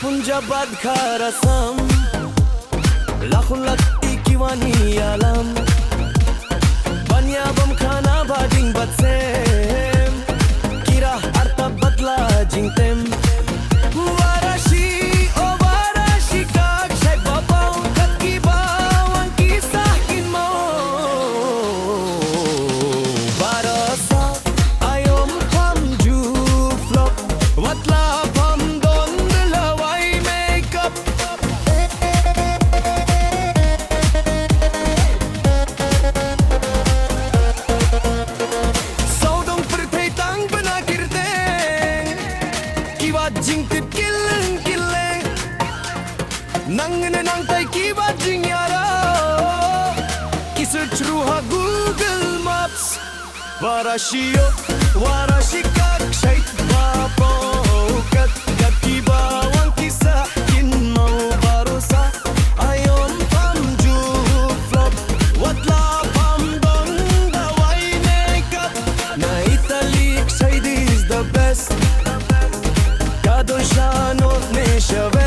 Punja badkha rasam lakhulati kiwani alam banya bam khana bajing batsem kira arta badla jingtem warashi o warashi ka shai baba katki bawan ki sakin mo barasa ayom tham ju flop watla jing tip killing nang nang tai ki ba jing yara kisu true ha Google Maps warashi kak shait ba po kat ki ba wan kisa kin mau barosa ayom pam ju flop what la pam don the way makeup na italic shade is the best Kadon shano ne shave